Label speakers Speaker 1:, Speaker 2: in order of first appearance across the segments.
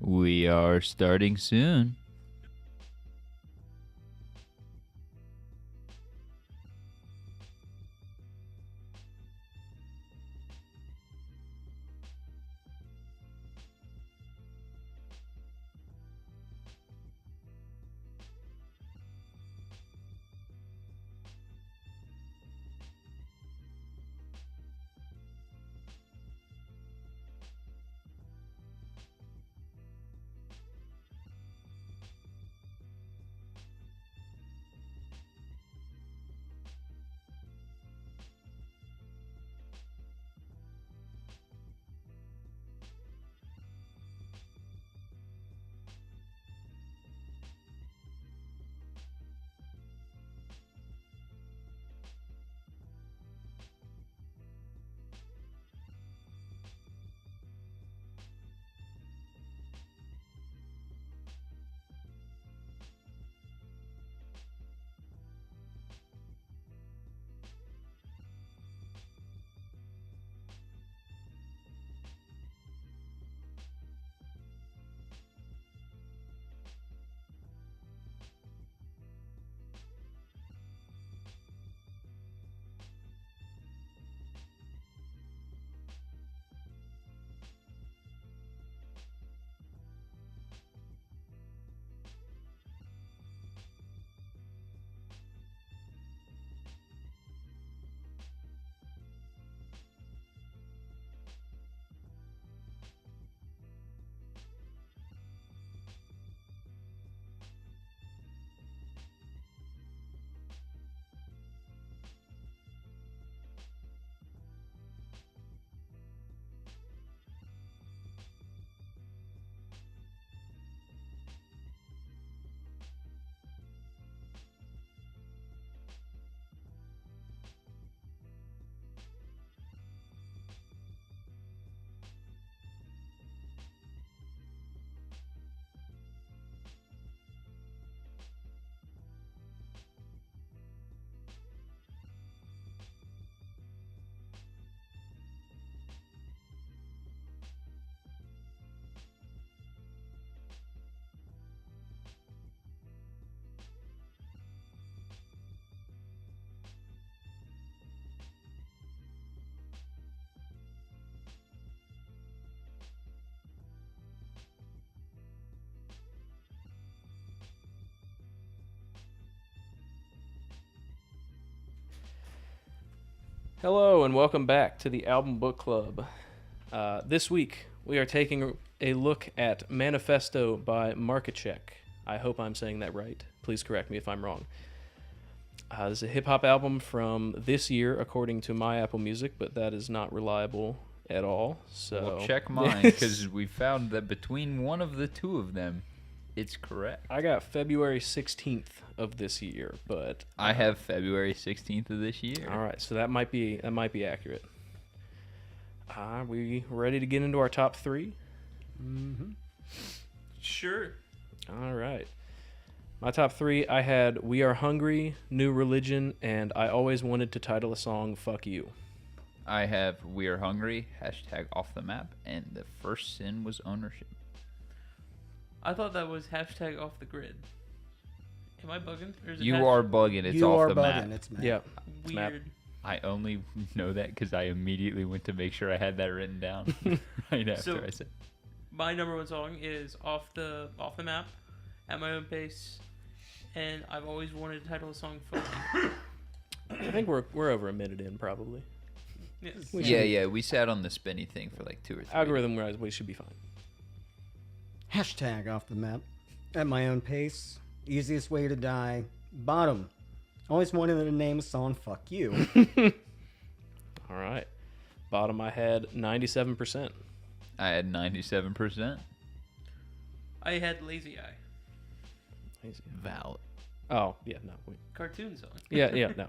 Speaker 1: We are starting soon.
Speaker 2: Hello and welcome back to the Album Book Club. This week we are taking a look at Manifesto by Markaček. I hope I'm saying that right. Please correct me if I'm wrong. This is a hip-hop album from this year according to my Apple Music, but that is not reliable at all. So
Speaker 1: Well, check mine, because we found that between one of the two of them, it's correct.
Speaker 2: I got February 16th of this year, but
Speaker 1: I have February 16th of this year.
Speaker 2: all right, so that might be accurate. Are we ready to get into our top three?
Speaker 3: Mm-hmm.
Speaker 4: Sure.
Speaker 2: All right. My top three, I had We Are Hungry, New Religion, and I Always Wanted to Title a Song Fuck You.
Speaker 1: I have We Are Hungry, hashtag off the map, and the first sin was ownership.
Speaker 4: I thought that was hashtag off the grid. Am I bugging? Or is it
Speaker 1: You are bugging, it's
Speaker 3: You
Speaker 1: off
Speaker 3: are
Speaker 1: the
Speaker 3: bugging.
Speaker 1: map.
Speaker 3: It's map.
Speaker 2: Yeah. it's map.
Speaker 4: weird?
Speaker 1: I only know that because I immediately went to make sure I had that written down right after
Speaker 4: So-
Speaker 1: I said.
Speaker 4: My number one song is off the map, at my own pace, and I've always wanted to title a song "Fuck You."
Speaker 2: I think we're over a minute in, probably.
Speaker 4: Yes.
Speaker 2: We
Speaker 1: Yeah, we sat on the spinny thing for like 2 or 3.
Speaker 2: Algorithm-wise, we should be fine.
Speaker 3: Hashtag off the map. At my own pace. Easiest way to die. Bottom. Always wanted to name a song Fuck You.
Speaker 2: All right. Bottom, I had 97%.
Speaker 1: I had 97%.
Speaker 4: I had Lazy Eye,
Speaker 1: Valid.
Speaker 2: Oh, yeah, no.
Speaker 4: cartoon song.
Speaker 2: Yeah, no.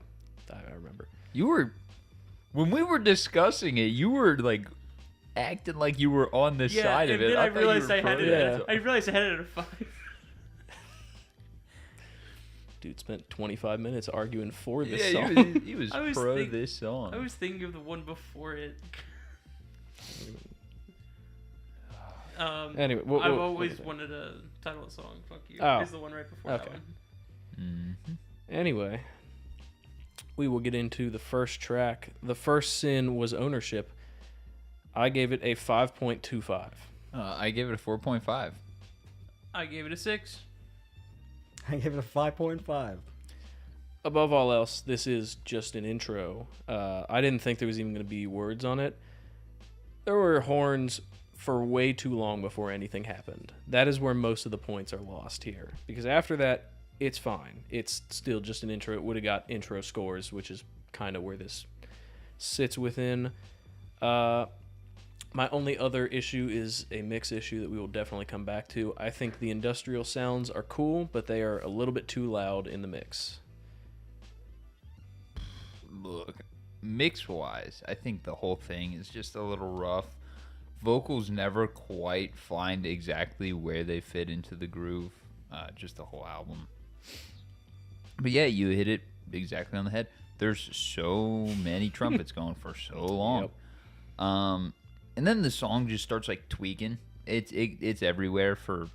Speaker 2: I remember.
Speaker 1: You were, when we were discussing it, you were like acting like you were on the
Speaker 4: Yeah,
Speaker 1: side of
Speaker 4: and
Speaker 1: it.
Speaker 4: then I
Speaker 1: thought you
Speaker 4: realized
Speaker 1: were
Speaker 4: I had
Speaker 1: pro
Speaker 4: it.
Speaker 1: that.
Speaker 4: I realized I had it at a 5.
Speaker 2: Dude spent 25 minutes arguing for this
Speaker 1: Yeah,
Speaker 2: song.
Speaker 1: he was
Speaker 4: I was
Speaker 1: pro
Speaker 4: think-
Speaker 1: this song.
Speaker 4: I was thinking of the one before it.
Speaker 2: Anyway,
Speaker 4: I've always wanted a title of song. Fuck you.
Speaker 2: Oh.
Speaker 4: Is the one right before that
Speaker 2: Okay.
Speaker 4: one.
Speaker 2: Anyway, we will get into the first track. The first sin was ownership. I gave it a 5.25.
Speaker 1: I gave it a 4.5.
Speaker 4: I gave it a 6.
Speaker 3: I give it a 5.5.
Speaker 2: Above all else, this is just an intro. I didn't think there was even going to be words on it. There were horns for way too long before anything happened. That is where most of the points are lost here. Because after that, it's fine. It's still just an intro. It would have got intro scores, which is kind of where this sits within. My only other issue is a mix issue that we will definitely come back to. I think the industrial sounds are cool, but they are a little bit too loud in the mix.
Speaker 1: Look, mix-wise, I think the whole thing is just a little rough. Vocals never quite find exactly where they fit into the groove. Just the whole album. But yeah, you hit it exactly on the head. There's so many trumpets going for so long.
Speaker 2: Yep.
Speaker 1: And then the song just starts like tweaking. It's everywhere for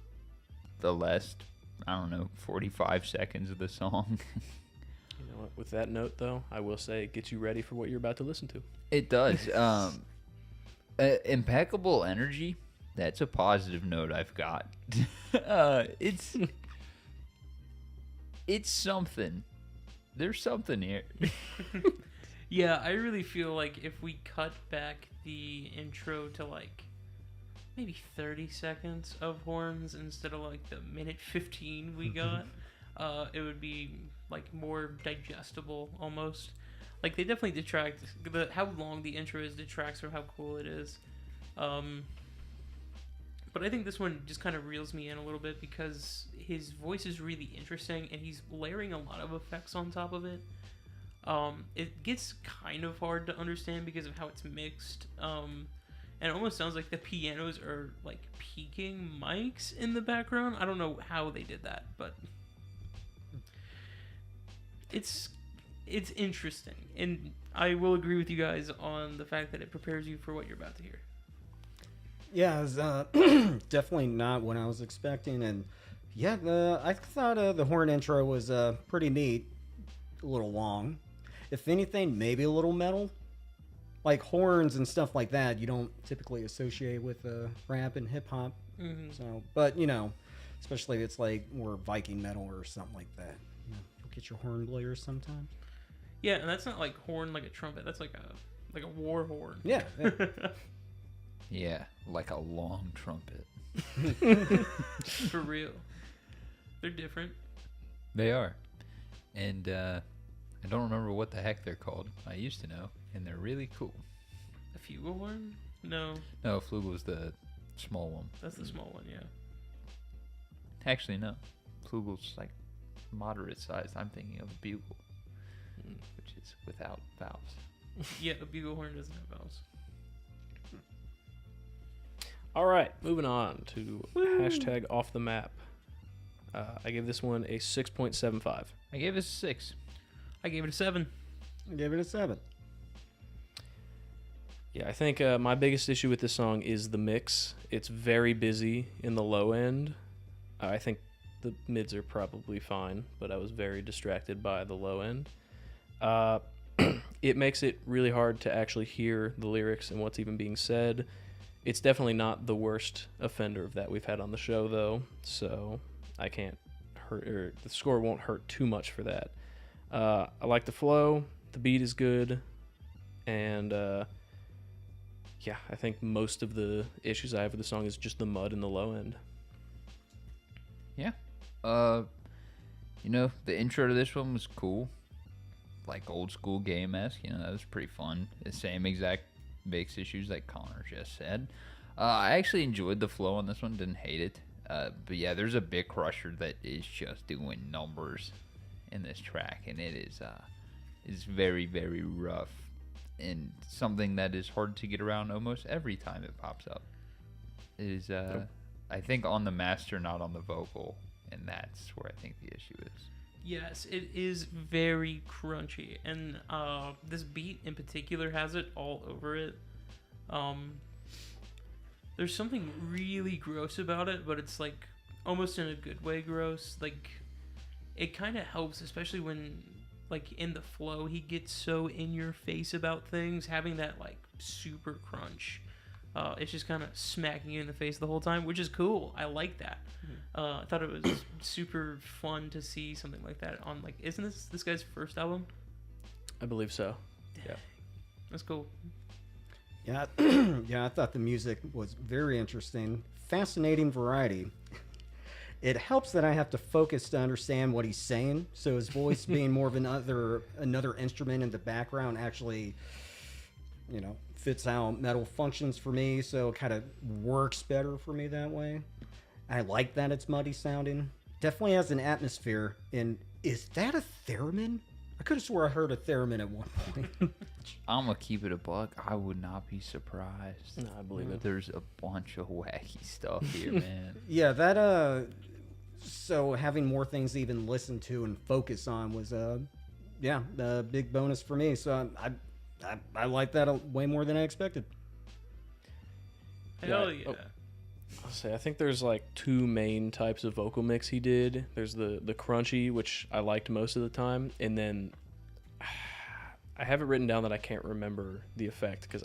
Speaker 1: the last, I don't know, 45 seconds of the song.
Speaker 2: You know what? With that note, though, I will say it gets you ready for what you're about to listen to.
Speaker 1: It does. Impeccable energy. That's a positive note I've got. It's something. There's something here.
Speaker 4: Yeah, I really feel like if we cut back the intro to like maybe 30 seconds of horns instead of like the minute 15 we got, it would be like more digestible almost. Like they definitely detract. How long the intro is detracts from how cool it is. But I think this one just kind of reels me in a little bit because his voice is really interesting and he's layering a lot of effects on top of it. It gets kind of hard to understand because of how it's mixed. And it almost sounds like the pianos are like peaking mics in the background. I don't know how they did that, but it's interesting. And I will agree with you guys on the fact that it prepares you for what you're about to hear.
Speaker 3: Yeah, it was definitely not what I was expecting. And yeah, I thought the horn intro was pretty neat. A little long. If anything, maybe a little metal. Like horns and stuff like that, you don't typically associate with rap and hip hop.
Speaker 4: Mm-hmm.
Speaker 3: So, but you know, especially if it's like more Viking metal or something like that. You know, you'll get your horn blowers sometimes.
Speaker 4: Yeah, and that's not like horn like a trumpet. That's like a war horn.
Speaker 3: Yeah. Yeah.
Speaker 1: Yeah, like a long trumpet.
Speaker 4: For real. They're different.
Speaker 1: They are. And I don't remember what the heck they're called. I used to know, and they're really cool.
Speaker 4: A flugelhorn? No,
Speaker 1: No, Flugel's the small one.
Speaker 4: that's the small one. Yeah.
Speaker 1: Actually, no. Flugel's like moderate sized. I'm thinking of a bugle, which is without valves.
Speaker 4: Yeah, a buglehorn doesn't have valves.
Speaker 2: All right, moving on to hashtag off the map. I gave this one a 6.75.
Speaker 1: I gave it a 6.
Speaker 4: I gave it a 7.
Speaker 3: I gave it a 7.
Speaker 2: Yeah, I think my biggest issue with this song is the mix. It's very busy in the low end. I think the mids are probably fine, but I was very distracted by the low end. It makes it really hard to actually hear the lyrics and what's even being said. It's definitely not the worst offender of that we've had on the show, though, so I can't hurt, or the score won't hurt too much for that. I like the flow, the beat is good, and yeah, I think most of the issues I have with the song is just the mud in the low end.
Speaker 1: Yeah. You know, the intro to this one was cool. Like old school game-esque. You know, that was pretty fun. The same exact mix issues like Connor just said. I actually enjoyed the flow on this one. Didn't hate it. But yeah, there's a bit crusher that is just doing numbers in this track. And it is very, very rough. And something that is hard to get around almost every time it pops up. It is, I think, on the master, not on the vocal. And that's where I think the issue is.
Speaker 4: Yes, it is very crunchy, and this beat in particular has it all over it. there's something really gross about it, but it's like almost in a good way gross. Like it kind of helps, especially when like in the flow he gets so in your face about things, having that like super crunch. It's just kind of smacking you in the face the whole time, which is cool. I like that. I thought it was super fun to see something like that on like, isn't this guy's first album?
Speaker 2: I believe so. Yeah.
Speaker 4: That's cool.
Speaker 3: Yeah, yeah, I thought the music was very interesting. Fascinating variety. It helps that I have to focus to understand what he's saying, so his voice being more of another instrument in the background actually, fits how metal functions for me, so it kind of works better for me that way. I like that it's muddy sounding. Definitely has an atmosphere. And is that a theremin? I could have swore I heard a theremin at one point.
Speaker 1: I'm gonna keep it a buck. I would not be surprised.
Speaker 2: No, I believe it.
Speaker 1: There's a bunch of wacky stuff here, man.
Speaker 3: Yeah, that so having more things to even listen to and focus on was a big bonus for me. So I like that way more than I expected.
Speaker 4: Hell yeah.
Speaker 2: I'll say I think there's like two main types of vocal mix he did. There's the crunchy, which I liked most of the time, and then I have it written down that I can't remember the effect because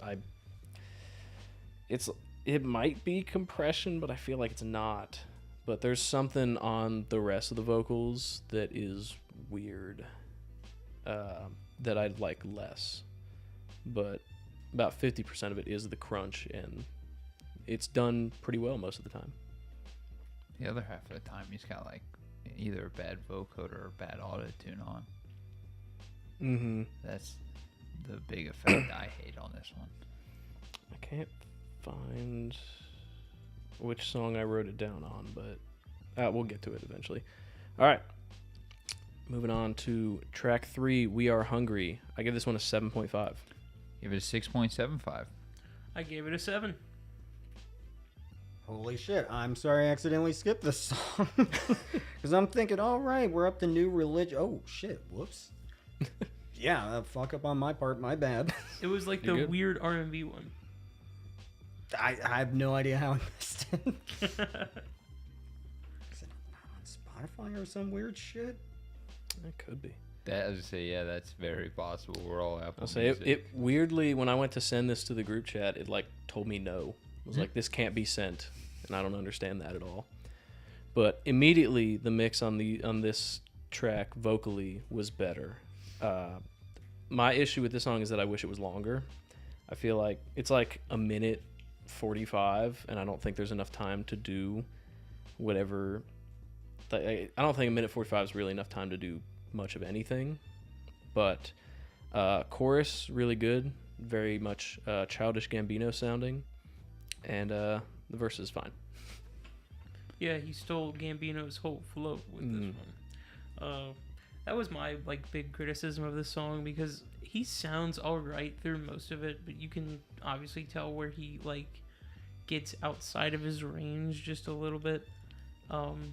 Speaker 2: it might be compression, but I feel like it's not. But there's something on the rest of the vocals that is weird that I'd like less. But about 50% of it is the crunch, and it's done pretty well most of the time.
Speaker 1: The other half of the time, he's got like either a bad vocoder or a bad auto-tune on.
Speaker 2: Mm-hmm.
Speaker 1: That's the big effect I hate on this one.
Speaker 2: I can't find which song I wrote it down on, but we'll get to it eventually. All right. Moving on to track 3, We Are Hungry. I give this one a 7.5.
Speaker 1: Give it a 6.75.
Speaker 4: I gave it a 7.
Speaker 3: Holy shit, I'm sorry I accidentally skipped this song. Because I'm thinking, all right, we're up to New Religion. Oh, shit, whoops. Yeah, fuck up on my part, my bad.
Speaker 4: It was like
Speaker 2: You're
Speaker 4: the
Speaker 2: good.
Speaker 4: weird R&B one.
Speaker 3: I have no idea how I missed it. Is it on Spotify or some weird shit?
Speaker 2: It could be.
Speaker 1: That, as I say, yeah, that's very possible. We're all Apple
Speaker 2: I'll say
Speaker 1: Music.
Speaker 2: it weirdly, when I went to send this to the group chat, it like told me no. It was like, this can't be sent, and I don't understand that at all. But immediately, the mix on this track vocally was better. My issue with this song is that I wish it was longer. I feel like it's like a minute 45, and I don't think there's enough time to do whatever. I don't think a minute 45 is really enough time to do much of anything. But chorus really good, very much Childish Gambino sounding, and the verse is fine.
Speaker 4: Yeah, he stole Gambino's whole flow with this one. That was my like big criticism of this song, because he sounds all right through most of it, but you can obviously tell where he like gets outside of his range just a little bit.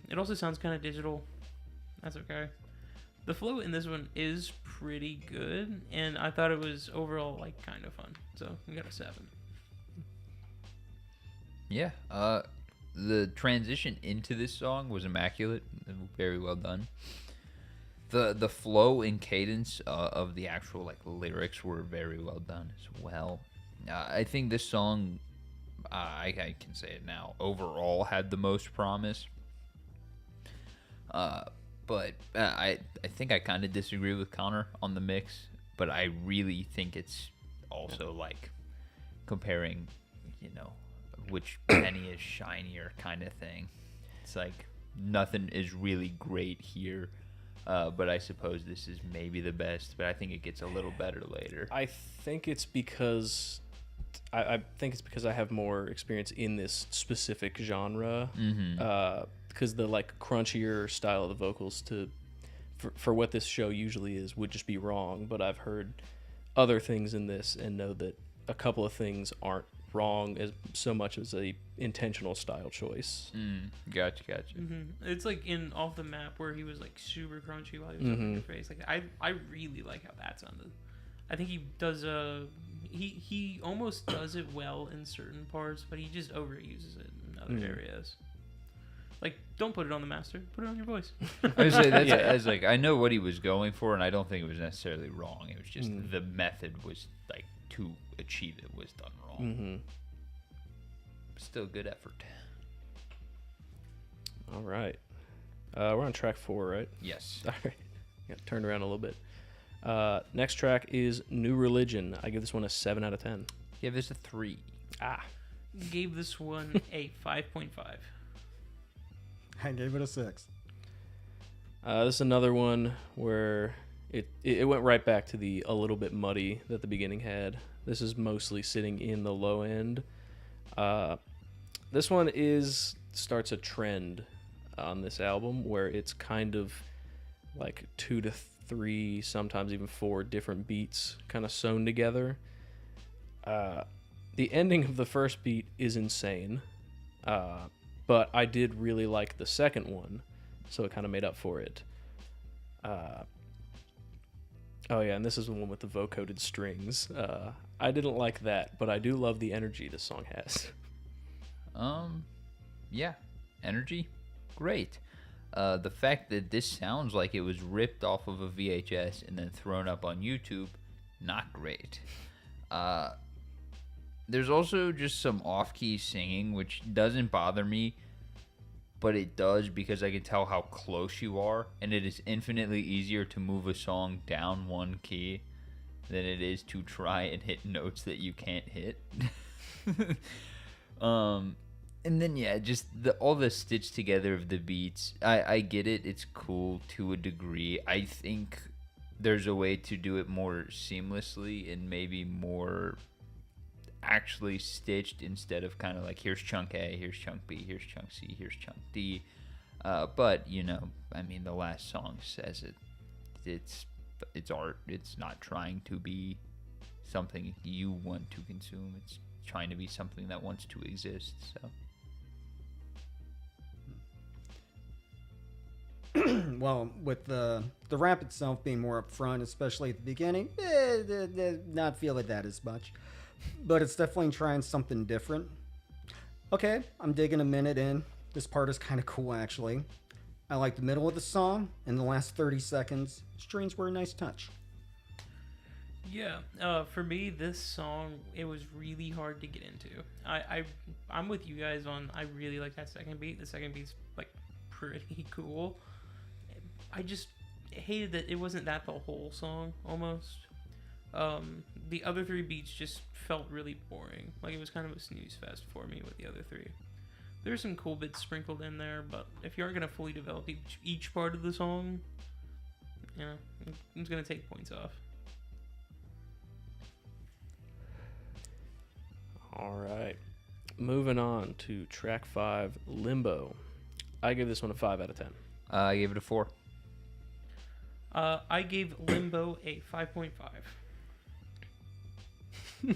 Speaker 4: It also sounds kind of digital. That's okay. The flow in this one is pretty good, and I thought it was overall like kind of fun. So we got a 7.
Speaker 1: Yeah. The transition into this song was immaculate. Very well done. The flow and cadence of the actual like lyrics were very well done as well. I think this song, I can say it now, overall had the most promise. But I think I kind of disagree with Connor on the mix, but I really think it's also like comparing, which penny is shinier kind of thing. It's like nothing is really great here. But I suppose this is maybe the best, but I think it gets a little better later.
Speaker 2: I think it's because I have more experience in this specific genre. Because the like crunchier style of the vocals for what this show usually is would just be wrong. But I've heard other things in this and know that a couple of things aren't wrong as so much as a intentional style choice.
Speaker 1: Gotcha.
Speaker 4: It's like in Off the Map where he was like super crunchy while he was up in your face. Like I really like how that sounded. I think he does he almost does it well in certain parts, but he just overuses it in other areas. Like, don't put it on the master. Put it on your voice.
Speaker 1: I would say that's like, I know what he was going for, and I don't think it was necessarily wrong. It was just the method was like to achieve it was done wrong.
Speaker 2: Mm-hmm.
Speaker 1: Still good effort.
Speaker 2: All right. We're on track 4, right?
Speaker 1: Yes.
Speaker 2: All right. Got turned around a little bit. Next track is New Religion. I give this one a 7 out of 10.
Speaker 1: Give this a 3.
Speaker 4: Gave this one a 5.5.
Speaker 3: I gave it a 6.
Speaker 2: This is another one where it went right back to the a little bit muddy that the beginning had. This is mostly sitting in the low end. This one starts a trend on this album where it's kind of like 2 to 3, sometimes even 4 different beats kind of sewn together. The ending of the first beat is insane, but I did really like the second one, so it kind of made up for it. Oh yeah, and this is the one with the vocoded strings. I didn't like that, but I do love the energy this song has.
Speaker 1: Yeah, energy, great. The fact that this sounds like it was ripped off of a VHS and then thrown up on YouTube, not great. There's also just some off-key singing, which doesn't bother me, but it does because I can tell how close you are, and it is infinitely easier to move a song down one key than it is to try and hit notes that you can't hit. And then, yeah, just all the stitch together of the beats. I get it. It's cool to a degree. I think there's a way to do it more seamlessly and maybe more actually stitched instead of kind of like, here's chunk A, here's chunk B, here's chunk C, here's chunk D. But, you know, I mean, the last song says it. It's art. It's not trying to be something you want to consume. It's trying to be something that wants to exist, so...
Speaker 3: Well, with the rap itself being more upfront, especially at the beginning, not feeling that as much. But it's definitely trying something different. Okay, I'm digging a minute in. This part is kind of cool, actually. I like the middle of the song, and the last 30 seconds. Strings were a nice touch.
Speaker 4: Yeah, for me, this song, it was really hard to get into. I'm with you guys on, I really like that second beat. The second beat's, like, pretty cool. I just hated that it wasn't that the whole song, almost. The other 3 beats just felt really boring. Like, it was kind of a snooze fest for me with the other 3. There's some cool bits sprinkled in there, but if you aren't going to fully develop each part of the song, you know, it's going to take points off.
Speaker 2: All right. Moving on to track 5, Limbo. I give this one a 5 out of 10.
Speaker 1: I gave it a 4.
Speaker 4: I gave Limbo a 5.5.
Speaker 1: You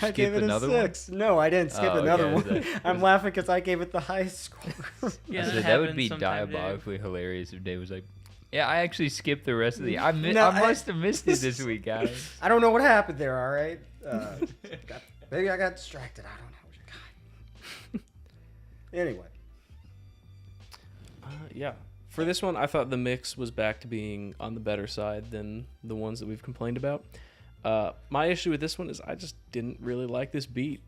Speaker 3: I gave it a 6. One? No, I didn't skip another one. I'm laughing because I gave it the highest score.
Speaker 4: Yeah,
Speaker 1: that would be diabolically hilarious if Dave was like, yeah, I actually skipped the rest of the... I must have missed it this week, guys.
Speaker 3: I don't know what happened there, all right? Maybe I got distracted. I don't know. God. Anyway.
Speaker 2: Yeah. For this one, I thought the mix was back to being on the better side than the ones that we've complained about. My issue with this one is I just didn't really like this beat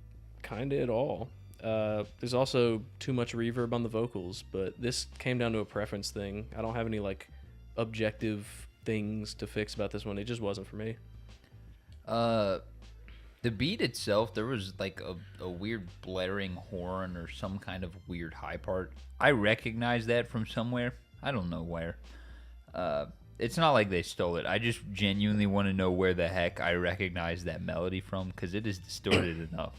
Speaker 2: kind of at all. There's also too much reverb on the vocals, but this came down to a preference thing. I don't have any like objective things to fix about this one. It just wasn't for me.
Speaker 1: The beat itself, there was like a weird blaring horn or some kind of weird high part. I recognize that from somewhere. I don't know where. It's not like they stole it. I just genuinely want to know where the heck I recognize that melody from, because it is distorted enough.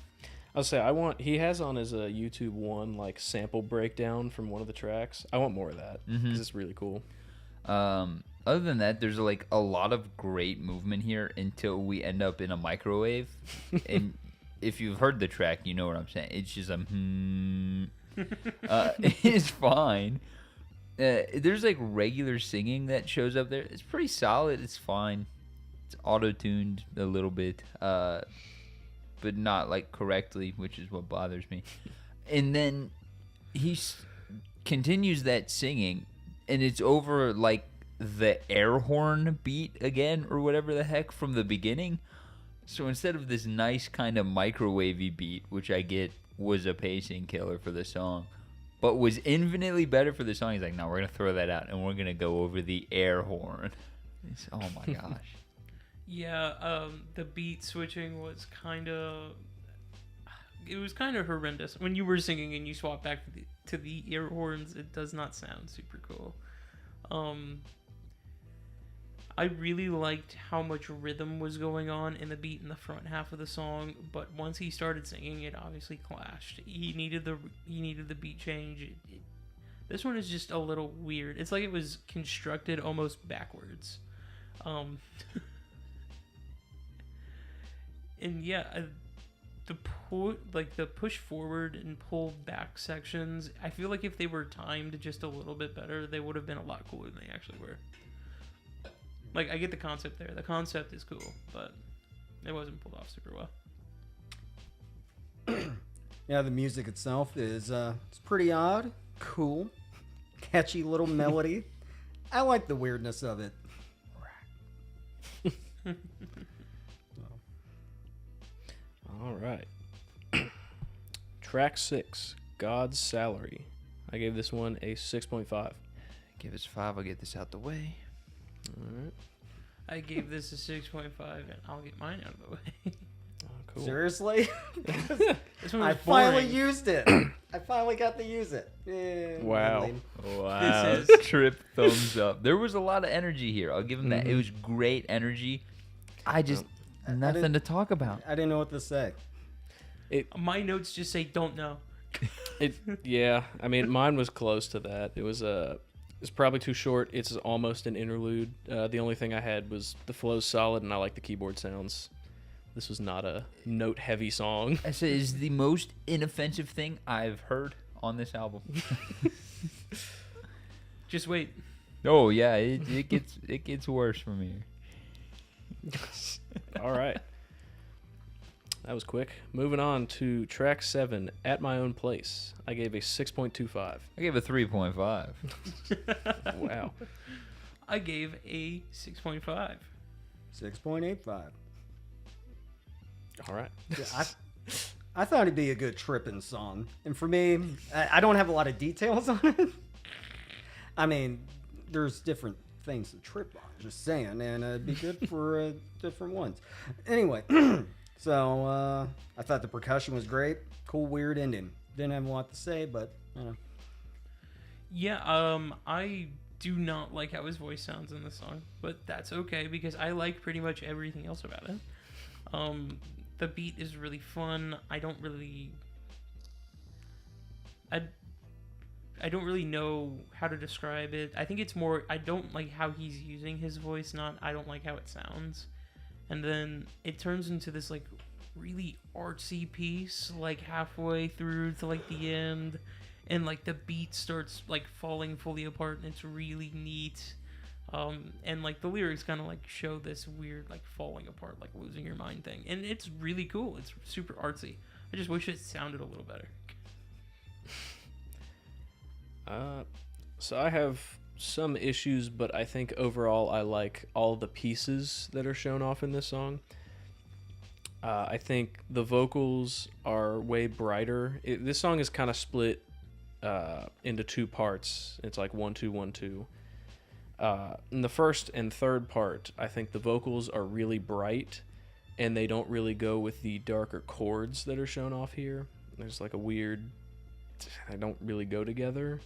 Speaker 2: I'll say he has on his YouTube one like sample breakdown from one of the tracks. I want more of that because it's really cool.
Speaker 1: Other than that, there's like a lot of great movement here until we end up in a microwave. And if you've heard the track, you know what I'm saying. It's just it's fine. There's like regular singing that shows up there. It's pretty solid. It's fine. It's auto-tuned a little bit, but not like correctly, which is what bothers me. And then he continues that singing, and it's over like the air horn beat again, or whatever the heck, from the beginning. So instead of this nice kind of microwavy beat, which I get was a pacing killer for the song, but was infinitely better for the song, he's like, no, we're going to throw that out, and we're going to go over the air horn. Oh my gosh.
Speaker 4: Yeah, the beat switching was kind of... It was kind of horrendous. When you were singing and you swap back to the air horns, it does not sound super cool. I really liked how much rhythm was going on in the beat in the front half of the song, but once he started singing, it obviously clashed. He needed the beat change. This one is just a little weird. It's like it was constructed almost backwards. And yeah, the push forward and pull back sections, I feel like if they were timed just a little bit better, they would have been a lot cooler than they actually were. Like, I get the concept there. The concept is cool, but it wasn't pulled off super well.
Speaker 3: Yeah, the music itself is it's pretty odd, cool, catchy little melody. I like the weirdness of it.
Speaker 2: All right. Track 6, God's Salary. I gave this one a 6.5.
Speaker 1: Give us 5. I'll get this out the way.
Speaker 2: All right.
Speaker 4: I gave this a 6.5, and I'll get mine out of the way.
Speaker 2: Oh, cool.
Speaker 3: Seriously?
Speaker 4: This one
Speaker 3: I
Speaker 4: was
Speaker 3: finally
Speaker 4: boring.
Speaker 3: used it. I finally got to use it. Yeah,
Speaker 2: Wow.
Speaker 3: lame.
Speaker 1: Wow.
Speaker 4: This is-
Speaker 1: Trip thumbs up. There was a lot of energy here. I'll give him that. It was great energy. I just, nothing
Speaker 3: didn't-
Speaker 1: to talk about.
Speaker 3: I didn't know what to say.
Speaker 4: My notes just say "don't know."
Speaker 2: Yeah, I mean, mine was close to that. It's probably too short. It's almost an interlude. The only thing I had was the flow's solid, and I like the keyboard sounds. This was not a note-heavy song.
Speaker 1: I say is the most inoffensive thing I've heard on this album.
Speaker 4: Just wait.
Speaker 1: Oh yeah, it gets worse from here.
Speaker 2: All right. That was quick. Moving on to track 7, At My Own Place. I gave a 6.25.
Speaker 1: I gave a 3.5.
Speaker 2: Wow.
Speaker 4: I gave a 6.5.
Speaker 3: 6.85.
Speaker 2: All right.
Speaker 3: Yeah, I thought it'd be a good tripping song. And for me, I don't have a lot of details on it. I mean, there's different things to trip on, just saying. And it'd be good for different ones. Anyway, so I thought the percussion was great. Cool, weird ending. Didn't have a lot to say, but, you know.
Speaker 4: Yeah, I do not like how his voice sounds in this song, but that's okay because I like pretty much everything else about it. The beat is really fun. I don't really know how to describe it. I think it's more I don't like how he's using his voice, not I don't like how it sounds. And then it turns into this like really artsy piece like halfway through to like the end, and like the beat starts like falling fully apart, and it's really neat. And like the lyrics kind of like show this weird like falling apart, like losing your mind thing, and it's really cool. It's super artsy. I just wish it sounded a little better.
Speaker 2: So I have some issues, but I think overall I like all the pieces that are shown off in this song. I think the vocals are way brighter. This song is kind of split into two parts. It's like 1-2, 1-2. In the first and third part, I think the vocals are really bright, and they don't really go with the darker chords that are shown off here. There's like a weird... They don't really go together.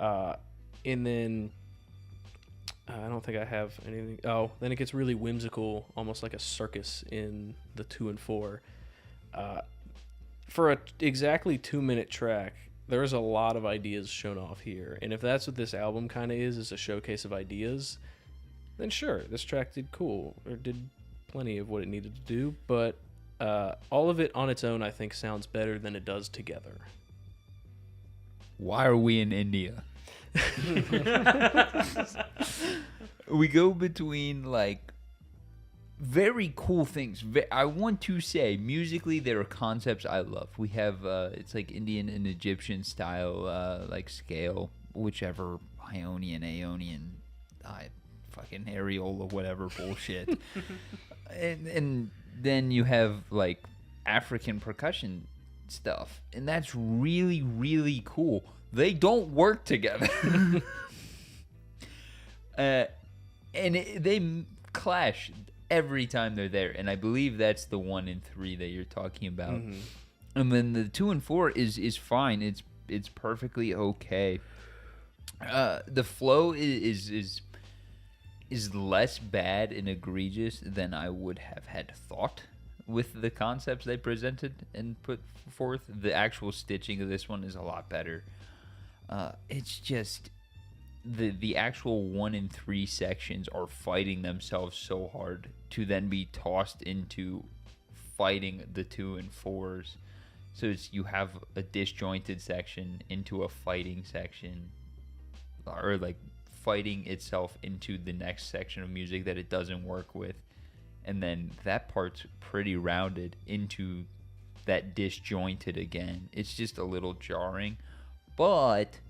Speaker 2: And then... I don't think I have anything... Oh, then it gets really whimsical, almost like a circus in the 2 and 4. For a exactly 2-minute track... There's a lot of ideas shown off here, and if that's what this album kind of is a showcase of ideas, then sure, this track did plenty of what it needed to do, but all of it on its own I think sounds better than it does together.
Speaker 1: Why are we in India? We go between like very cool things. I want to say, musically, there are concepts I love. We have, it's like Indian and Egyptian style, like scale, whichever, Ionian, Aeonian, fucking areola, whatever bullshit. and then you have, like, African percussion stuff, and that's really, really cool. They don't work together. They clash every time they're there, and I believe that's the 1 and 3 that you're talking about.
Speaker 2: Mm-hmm.
Speaker 1: And then the 2 and 4 is fine. It's perfectly okay. The flow is less bad and egregious than I would have had thought with the concepts they presented and put forth. The actual stitching of this one is a lot better. It's just the actual 1 and 3 sections are fighting themselves so hard to then be tossed into fighting the 2 and 4s. So you have a disjointed section into a fighting section, or like fighting itself into the next section of music that it doesn't work with, and then that part's pretty rounded into that disjointed again. It's just a little jarring, but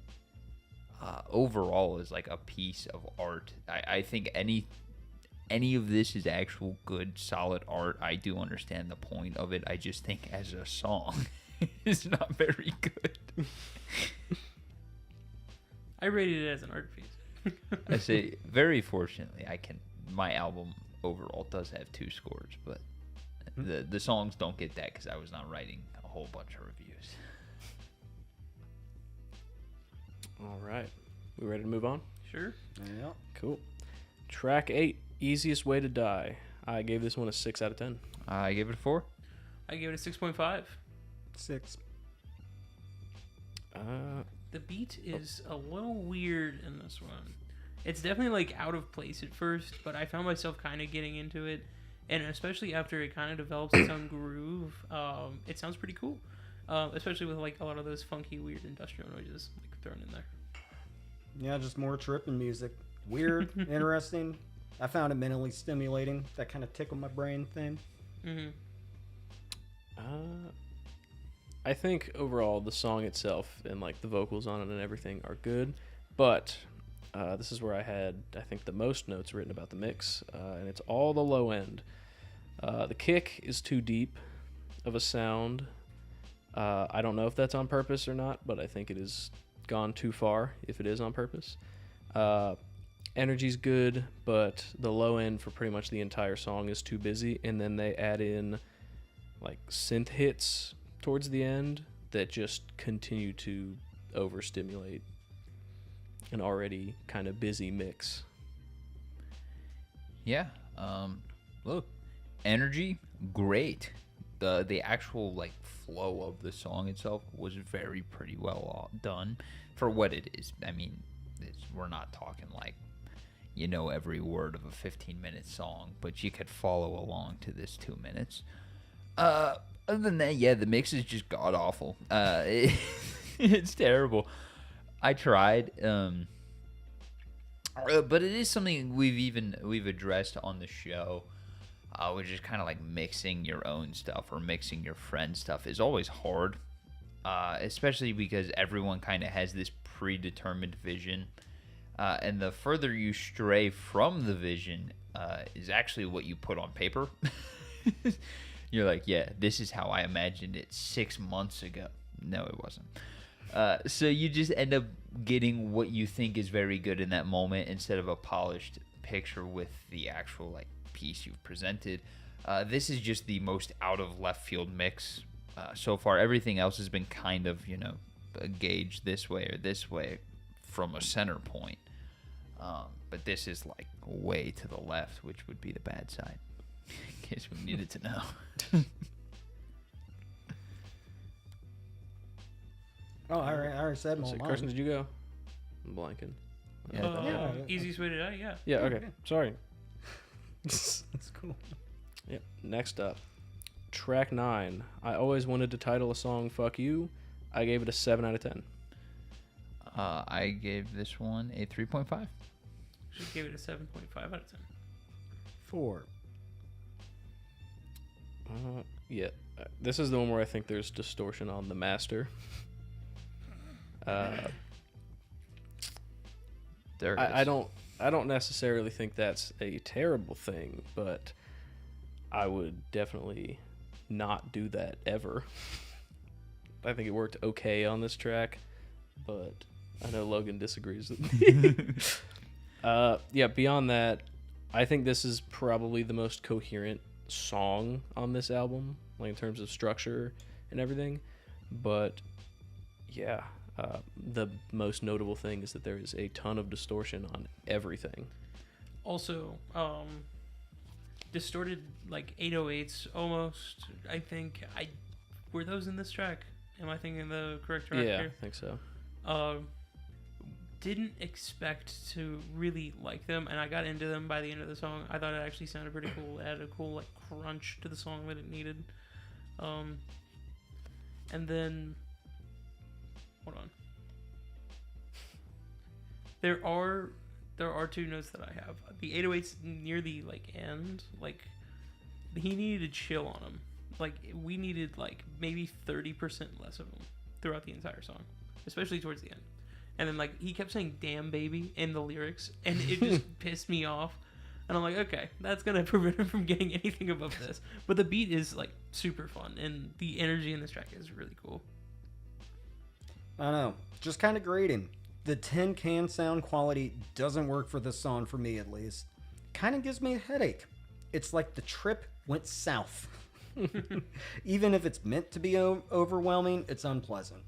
Speaker 1: overall is like a piece of art. I think any of this is actual good solid art. I do understand the point of it. I just think as a song it's not very good.
Speaker 4: I rated it as an art piece.
Speaker 1: I say, very fortunately, my album overall does have 2 scores, but the songs don't get that because I was not writing a whole bunch of reviews.
Speaker 2: All right. We ready to move on?
Speaker 4: Sure.
Speaker 3: Yeah.
Speaker 2: Cool. Track 8, Easiest Way to Die. I gave this one a 6 out of 10.
Speaker 1: I gave it a 4.
Speaker 4: I gave it a 6.5.
Speaker 3: 6.
Speaker 4: The beat is a little weird in this one. It's definitely like out of place at first, but I found myself kind of getting into it, and especially after it kind of develops its own groove, it sounds pretty cool. Especially with like a lot of those funky, weird industrial noises like thrown in there.
Speaker 3: Yeah, just more tripping music. Weird, interesting. I found it mentally stimulating. That kind of tickled my brain thing.
Speaker 4: Mm-hmm.
Speaker 2: I think overall the song itself and like the vocals on it and everything are good, but this is where I had, I think, the most notes written about the mix, and it's all the low end. The kick is too deep of a sound. I don't know if that's on purpose or not, but I think it has gone too far if it is on purpose. Energy's good, but the low end for pretty much the entire song is too busy, and then they add in like synth hits towards the end that just continue to overstimulate an already kind of busy mix.
Speaker 1: Yeah. Look, energy, great. The actual like flow of the song itself was pretty well done for what it is. I mean, we're not talking like you know every word of a 15-minute song, but you could follow along to this 2 minutes. Other than that, yeah, the mix is just god awful. It's terrible. I tried, but it is something we've addressed on the show, which is kind of like mixing your own stuff or mixing your friend's stuff is always hard, especially because everyone kind of has this predetermined vision, and the further you stray from the vision is actually what you put on paper. You're like, yeah, this is how I imagined it 6 months ago. No, it wasn't. So you just end up getting what you think is very good in that moment instead of a polished picture with the actual like piece you've presented. This is just the most out of left field mix so far. Everything else has been kind of, gauged this way or this way from a center point. But this is like way to the left, which would be the bad side. In case we needed to know.
Speaker 3: Oh, I already said
Speaker 2: So,
Speaker 3: mine.
Speaker 2: Carson, did you go? I'm blanking.
Speaker 3: Yeah.
Speaker 4: Easiest way to die, yeah.
Speaker 2: Yeah, okay. Sorry.
Speaker 3: That's cool.
Speaker 2: Yep. Next up, track 9. I always wanted to title a song "Fuck You." I gave it a 7 out of 10.
Speaker 1: I gave this one a 3.5.
Speaker 4: Should give it a 7.5 out of 10.
Speaker 3: 4.
Speaker 2: Yeah, this is the one where I think there's distortion on the master.
Speaker 1: There it
Speaker 2: I
Speaker 1: is.
Speaker 2: don't necessarily think that's a terrible thing, but I would definitely not do that ever. I think it worked okay on this track, but I know Logan disagrees with me. Yeah, beyond that, I think this is probably the most coherent song on this album, like in terms of structure and everything. But yeah, the most notable thing is that there is a ton of distortion on everything.
Speaker 4: Also, distorted like 808s almost. I think were those in this track? Am I thinking the correct track
Speaker 2: Yeah,
Speaker 4: here?
Speaker 2: I think so.
Speaker 4: Didn't expect to really like them, and I got into them by the end of the song. I thought it actually sounded pretty cool. It had a cool like crunch to the song that it needed. And then hold on. There are two notes that I have. The 808s near the like end, like he needed to chill on them. Like we needed like maybe 30% less of them throughout the entire song, especially towards the end. And then like he kept saying "damn baby" in the lyrics, and it just pissed me off. And I'm like, okay, that's gonna prevent him from getting anything above this. But the beat is like super fun, and the energy in this track is really cool.
Speaker 3: I don't know, just kind of grating. The tin can sound quality doesn't work for this song for me, at least. Kind of gives me a headache. It's like the trip went south. Even if it's meant to be overwhelming, it's unpleasant.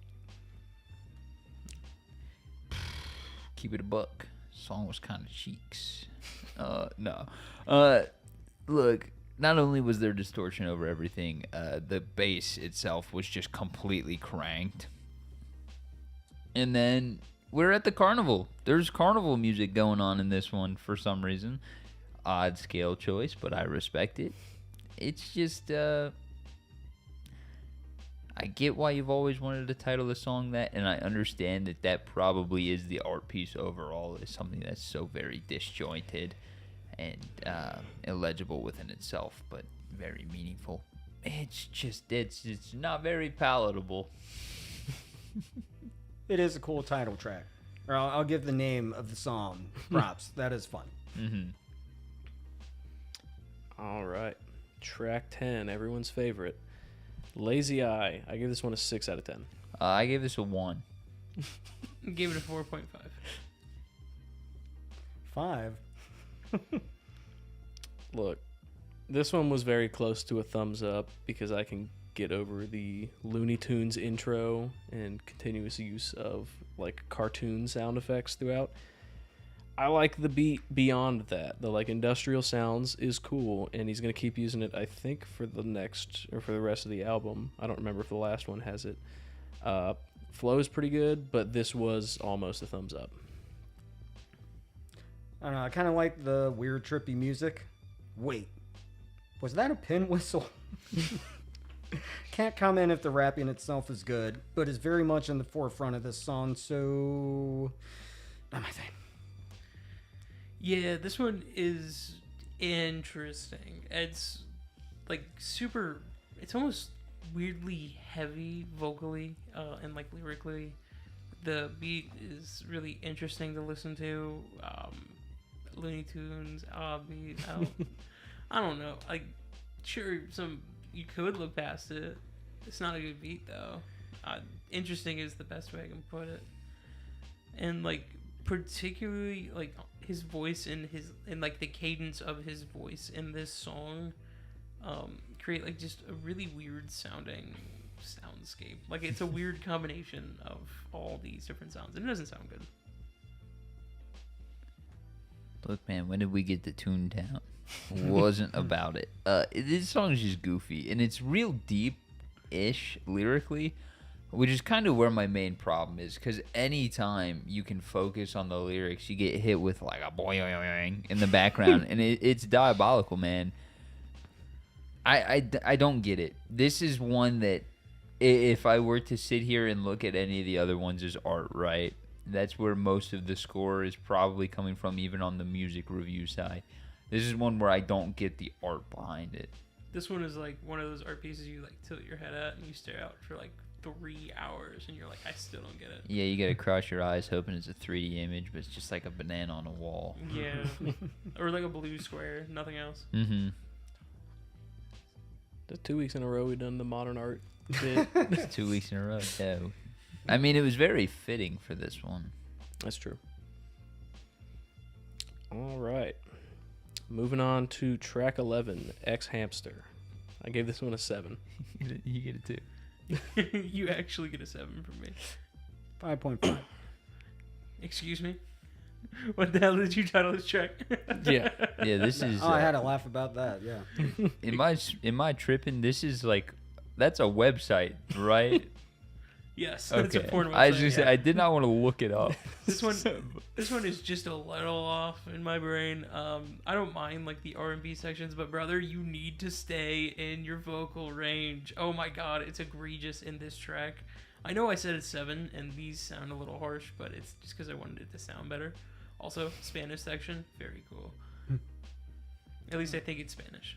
Speaker 1: Keep it a buck. Song was kind of cheeks. No. Look, not only was there distortion over everything, the bass itself was just completely cranked. And then we're at the carnival. There's carnival music going on in this one for some reason. Odd scale choice, but I respect it. It's just, I get why you've always wanted to title the song that, and I understand that that probably is the art piece overall, is something that's so very disjointed and illegible within itself, but very meaningful. It's just, it's not very palatable.
Speaker 3: It is a cool title track. Or I'll give the name of the song props. That is fun.
Speaker 1: Mm-hmm.
Speaker 2: All right, track 10, everyone's favorite, Lazy Eye. I give this one a 6 out of 10.
Speaker 1: I gave this a 1.
Speaker 4: Gave it a 4.5.
Speaker 3: 5.
Speaker 2: Look, this one was very close to a thumbs up because I can get over the Looney Tunes intro and continuous use of like cartoon sound effects throughout. I like the beat beyond that. The like industrial sounds is cool, and he's gonna keep using it, I think, for the next or for the rest of the album. I don't remember if the last one has it. Flow is pretty good, but this was almost a thumbs up.
Speaker 3: I don't know. I kind of like the weird, trippy music. Wait, was that a pin whistle? Can't comment if the rapping itself is good, but is very much in the forefront of this song, so not my thing.
Speaker 4: Yeah, this one is interesting. It's like super. It's almost weirdly heavy vocally and like lyrically. The beat is really interesting to listen to. Looney Tunes beat. I don't know. Like, sure, you could look past it. It's not a good beat though. Interesting is the best way I can put it. And like particularly like his voice and like the cadence of his voice in this song create like just a really weird sounding soundscape. Like it's a weird combination of all these different sounds, and it doesn't sound good.
Speaker 1: Look, man, when did we get to Toontown? Wasn't about it. This song is just goofy, and it's real deep-ish lyrically, which is kind of where my main problem is, because anytime you can focus on the lyrics, you get hit with like a boing in the background, and it's diabolical, man. I don't get it. This is one that if I were to sit here and look at any of the other ones as art, right, that's where most of the score is probably coming from, even on the music review side. This is one where I don't get the art behind it.
Speaker 4: This one is like one of those art pieces you like tilt your head at and you stare out for like 3 hours and you're like, I still don't get it.
Speaker 1: Yeah, you gotta cross your eyes hoping it's a 3D image, but it's just like a banana on a wall.
Speaker 4: Yeah. Or like a blue square, nothing else.
Speaker 1: Mm-hmm.
Speaker 2: The 2 weeks in a row we've done the modern art bit.
Speaker 1: It's 2 weeks in a row. Yeah. I mean, it was very fitting for this one.
Speaker 2: That's true. All right. Moving on to track 11, X Hamster. I gave this one a 7.
Speaker 1: You get it too.
Speaker 4: You actually get a 7 from me.
Speaker 3: 5.5.
Speaker 4: Excuse me? What the hell did you title this track?
Speaker 2: Yeah.
Speaker 1: Yeah, this is.
Speaker 3: Oh, I had to laugh about that. Yeah.
Speaker 1: in my tripping, this is like, that's a website, right?
Speaker 4: Yes, that's a porn website.
Speaker 1: I was just, I did not want to look it up.
Speaker 4: This one is just a little off in my brain. I don't mind like the R&B sections, but brother, you need to stay in your vocal range. Oh my god, it's egregious in this track. I know I said it's 7, and these sound a little harsh, but it's just because I wanted it to sound better. Also, Spanish section, very cool. At least I think it's Spanish.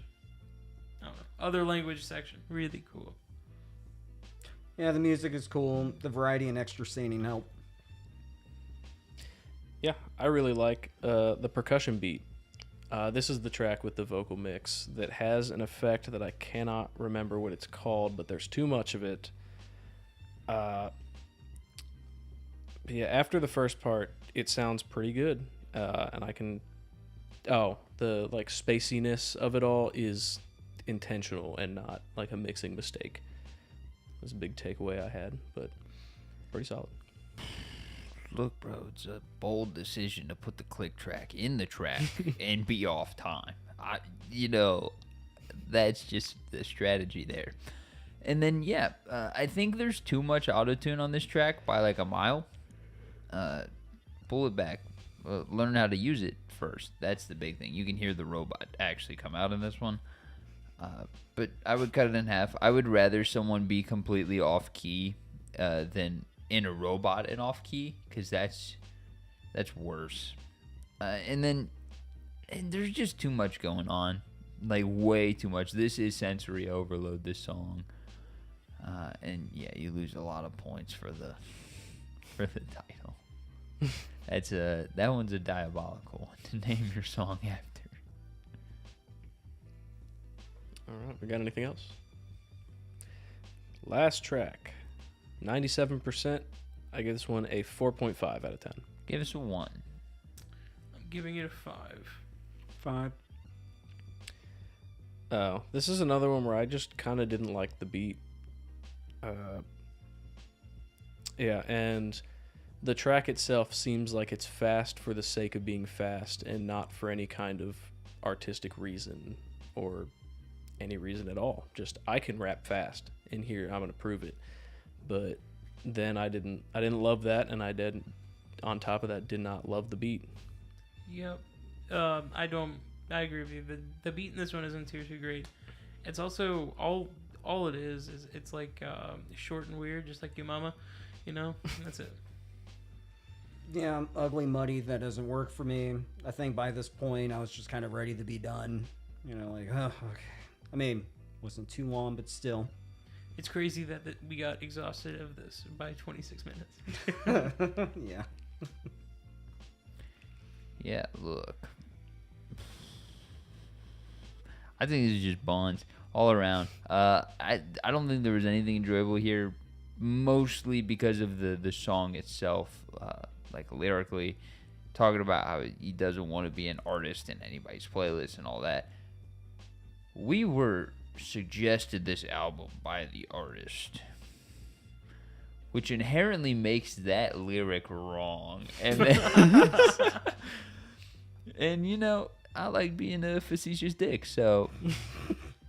Speaker 4: I don't know. Other language section, really cool.
Speaker 3: Yeah, the music is cool. The variety and extra singing help.
Speaker 2: Yeah, I really like the percussion beat. This is the track with the vocal mix that has an effect that I cannot remember what it's called, but there's too much of it. Yeah, after the first part, it sounds pretty good, and I can. Oh, the like spaciness of it all is intentional and not like a mixing mistake. That's a big takeaway I had, but pretty solid.
Speaker 1: Look, bro, it's a bold decision to put the click track in the track and be off time. That's just the strategy there. And then, yeah, I think there's too much autotune on this track by like a mile. Pull it back. Learn how to use it first. That's the big thing. You can hear the robot actually come out in this one. But I would cut it in half. I would rather someone be completely off key than in a robot and off key, because that's worse. And there's just too much going on, like way too much. This is sensory overload, this song. And yeah, you lose a lot of points for the title. That one's a diabolical one to name your song after.
Speaker 2: All right, we got anything else? Last track, 97%. I give this one a 4.5 out of 10.
Speaker 1: Give us a 1.
Speaker 4: I'm giving it a 5.
Speaker 3: 5.
Speaker 2: Oh, this is another one where I just kind of didn't like the beat. Yeah, and the track itself seems like it's fast for the sake of being fast and not for any kind of artistic reason or any reason at all. Just, I can rap fast, and here I'm gonna prove it. But then I didn't love that, and I on top of that did not love the beat.
Speaker 4: Yep. I agree with you. The beat in this one isn't too great. It's also all it is it's like short and weird, just like your mama, That's it.
Speaker 3: Yeah, ugly, muddy. That doesn't work for me. I think by this point I was just kind of ready to be done. Okay. I mean, wasn't too long, but still.
Speaker 4: It's crazy that we got exhausted of this by 26 minutes.
Speaker 3: Yeah.
Speaker 1: Yeah, look. I think this is just bonds all around. I don't think there was anything enjoyable here, mostly because of the song itself, like lyrically, talking about how he doesn't want to be an artist in anybody's playlist and all that. We were suggested this album by the artist, which inherently makes that lyric wrong. And then, and I like being a facetious dick, so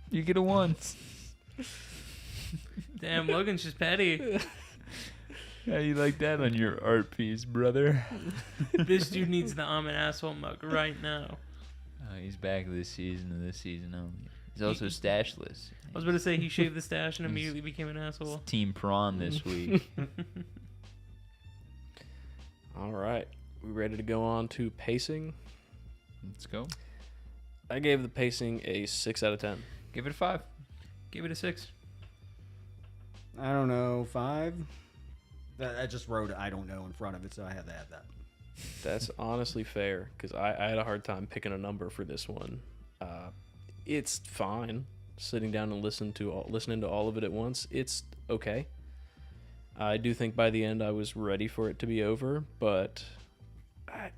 Speaker 1: you get a 1.
Speaker 4: Damn, Logan's just petty.
Speaker 1: How you like that on your art piece, brother?
Speaker 4: This dude needs the I'm an asshole mug right now.
Speaker 1: He's back this season only. He's also stashless.
Speaker 4: I was about to say he shaved the stash and immediately became an asshole.
Speaker 1: Team prawn this week.
Speaker 2: All right, we ready to go on to pacing?
Speaker 1: Let's go.
Speaker 2: I gave the pacing a 6 out of 10.
Speaker 1: Give it a 5.
Speaker 4: Give it a 6.
Speaker 3: I don't know, 5. I just wrote I don't know in front of it, so I had to add that.
Speaker 2: That's honestly fair, because I had a hard time picking a number for this one. It's fine. Sitting down and listening to all of it at once, it's okay. I do think by the end I was ready for it to be over, but I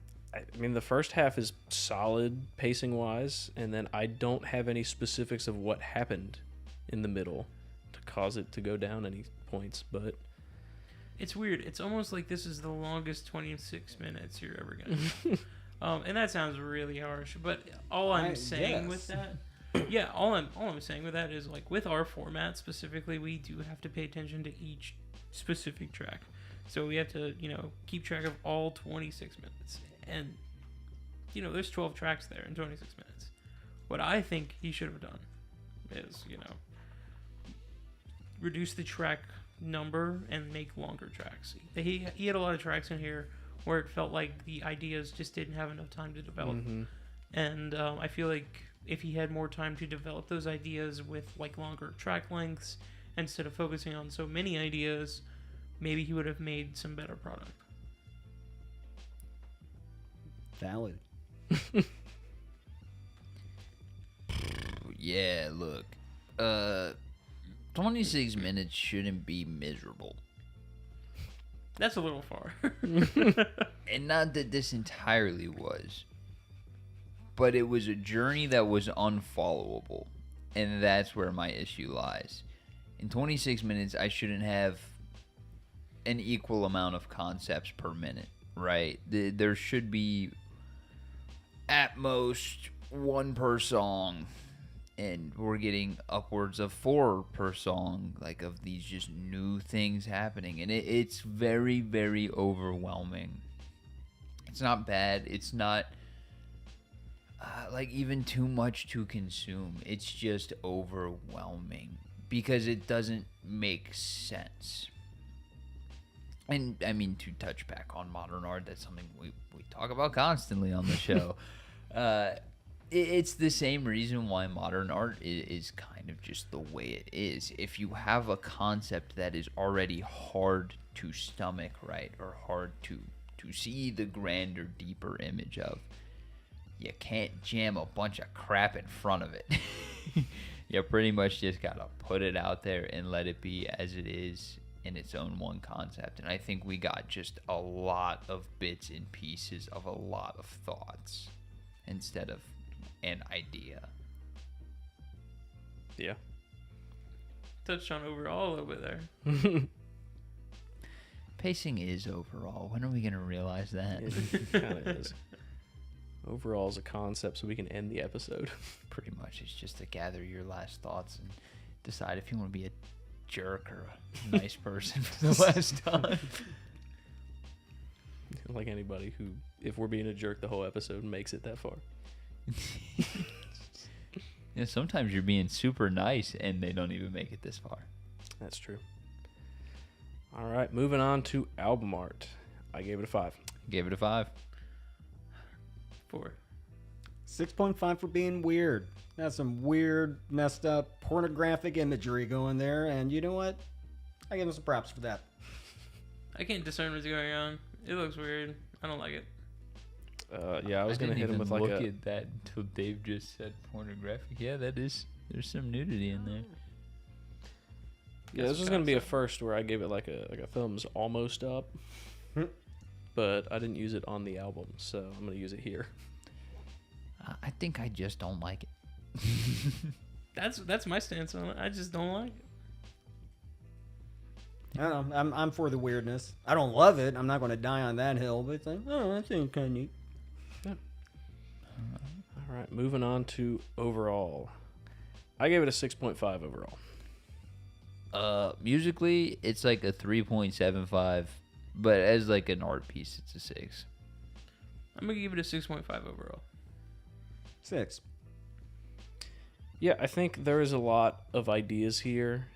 Speaker 2: mean, the first half is solid pacing-wise, and then I don't have any specifics of what happened in the middle to cause it to go down any points, but...
Speaker 4: It's weird. It's almost like this is the longest 26 minutes you're ever going to and that sounds really harsh, but all I'm saying with that... Yeah, all I'm saying with that is, like, with our format specifically, we do have to pay attention to each specific track. So we have to, keep track of all 26 minutes. And, there's 12 tracks there in 26 minutes. What I think he should have done is, reduce the track number and make longer tracks. He had a lot of tracks in here where it felt like the ideas just didn't have enough time to develop.
Speaker 2: Mm-hmm.
Speaker 4: And I feel like if he had more time to develop those ideas with, like, longer track lengths instead of focusing on so many ideas, maybe he would have made some better product.
Speaker 3: Valid.
Speaker 1: Yeah, look. 26 minutes shouldn't be miserable.
Speaker 4: That's a little far.
Speaker 1: And not that this entirely was. But it was a journey that was unfollowable. And that's where my issue lies. In 26 minutes, I shouldn't have an equal amount of concepts per minute, right? There should be at most 1 per song. And we're getting upwards of 4 per song, like, of these just new things happening. And it's very, very overwhelming. It's not bad. It's not... even too much to consume. It's just overwhelming because it doesn't make sense. And I mean, to touch back on modern art, that's something we talk about constantly on the show. It's the same reason why modern art is kind of just the way it is. If you have a concept that is already hard to stomach, right, or hard to see the grander, deeper image of, you can't jam a bunch of crap in front of it. You pretty much just gotta put it out there and let it be as it is in its own one concept. And I think we got just a lot of bits and pieces of a lot of thoughts instead of an idea.
Speaker 2: Yeah.
Speaker 4: Touched on overall over there.
Speaker 1: Pacing is overall. When are we gonna realize that?
Speaker 2: It kind of is. Overall is a concept, so we can end the episode.
Speaker 1: Pretty much, it's just to gather your last thoughts and decide if you want to be a jerk or a nice person for the last time.
Speaker 2: Like anybody who, if we're being a jerk the whole episode, makes it that far.
Speaker 1: Yeah, sometimes you're being super nice and they don't even make it this far.
Speaker 2: That's true. All right, moving on to album art. I gave it a 5.
Speaker 1: Gave it a 5.
Speaker 4: 4.
Speaker 3: 6.5 for being weird. That's some weird, messed up, pornographic imagery going there, and you know what? I give him some props for that.
Speaker 4: I can't discern what's going on. It looks weird. I don't like it.
Speaker 2: Yeah, I was gonna hit him with like
Speaker 1: look at that until Dave just said pornographic. Yeah, there's some nudity in there.
Speaker 2: Yeah, this was gonna be a first where I gave it like a thumbs almost up, but I didn't use it on the album, so I'm gonna use it here.
Speaker 1: I think I just don't like it.
Speaker 4: That's my stance on it. I just don't like it.
Speaker 3: I don't know. I'm for the weirdness. I don't love it. I'm not going to die on that hill, but it's like, oh, that seems kind of neat.
Speaker 2: Yeah. All right, moving on to overall. I gave it a 6.5 overall.
Speaker 1: Musically, it's like a 3.75, but as like an art piece, it's a 6.
Speaker 4: I'm gonna give it a 6.5 overall.
Speaker 3: 6.
Speaker 2: Yeah, I think there is a lot of ideas here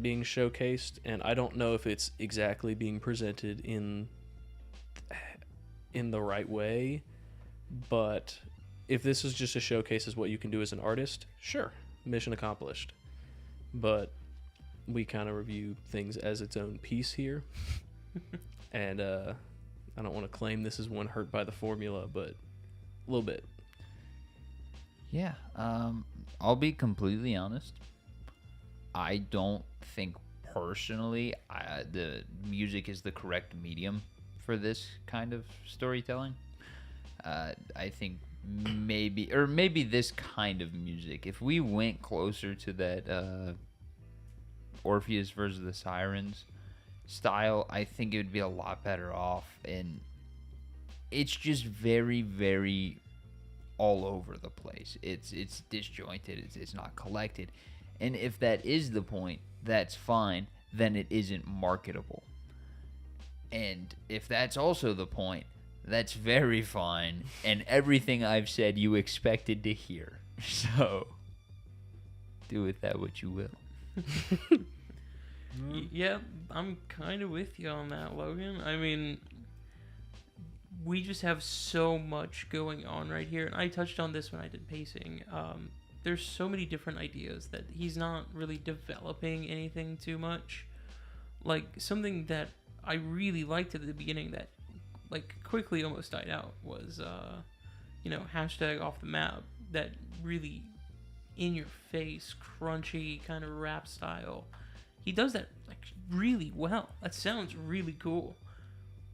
Speaker 2: being showcased, and I don't know if it's exactly being presented in the right way, but if this is just a showcase as what you can do as an artist, sure, mission accomplished. But we kind of review things as its own piece here. And I don't want to claim this is one hurt by the formula, but a little bit.
Speaker 1: Yeah, I'll be completely honest. I don't think personally the music is the correct medium for this kind of storytelling. I think maybe this kind of music, if we went closer to that Orpheus versus the Sirens style, I think it would be a lot better off. And it's just very, very all over the place. It's disjointed. It's not collected. And if that is the point, that's fine. Then it isn't marketable. And if that's also the point, that's very fine. And everything I've said you expected to hear. So do with that what you will.
Speaker 4: Yeah, I'm kind of with you on that, Logan. I mean, we just have so much going on right here. And I touched on this when I did pacing. There's so many different ideas that he's not really developing anything too much. Like, something that I really liked at the beginning that, like, quickly almost died out was, hashtag off the map. That really in-your-face, crunchy kind of rap style. He does that, like, really well. That sounds really cool.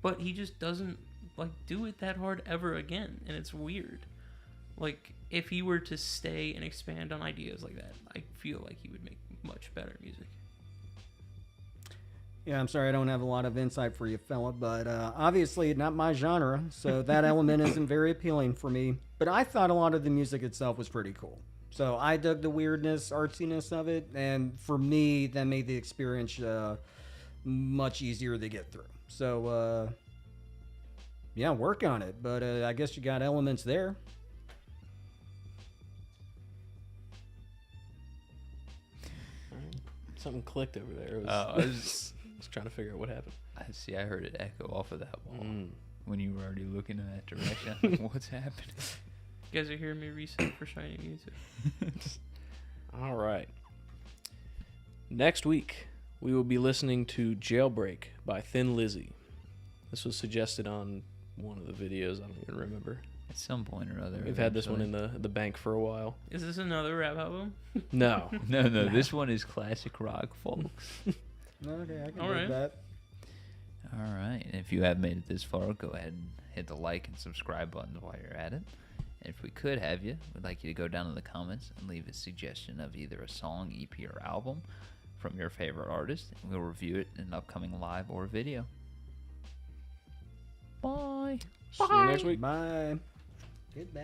Speaker 4: But he just doesn't, like, do it that hard ever again. And it's weird. Like, if he were to stay and expand on ideas like that, I feel like he would make much better music.
Speaker 3: Yeah, I'm sorry I don't have a lot of insight for you, fella, but obviously not my genre, so that element isn't very appealing for me. But I thought a lot of the music itself was pretty cool. So I dug the weirdness, artsiness of it, and for me, that made the experience much easier to get through. So, yeah, work on it, but I guess you got elements there.
Speaker 2: Something clicked over there. It was,
Speaker 1: I was
Speaker 2: trying to figure out what happened.
Speaker 1: I heard it echo off of that wall when you were already looking in that direction. I'm like, what's happening?
Speaker 4: You guys are hearing me reset for shiny music.
Speaker 2: All right. Next week, we will be listening to Jailbreak by Thin Lizzy. This was suggested on one of the videos. I don't even remember.
Speaker 1: At some point or other.
Speaker 2: We've had this one in the bank for a while.
Speaker 4: Is this another rap album?
Speaker 2: No.
Speaker 1: No. This one is classic rock, folks.
Speaker 3: Okay, I can
Speaker 4: All
Speaker 3: do
Speaker 4: right.
Speaker 3: that.
Speaker 1: All right. And if you have made it this far, go ahead and hit the like and subscribe buttons while you're at it. And if we could have you, we'd like you to go down in the comments and leave a suggestion of either a song, EP, or album from your favorite artist, and we'll review it in an upcoming live or video. Bye.
Speaker 2: See you next week.
Speaker 3: Bye. Goodbye.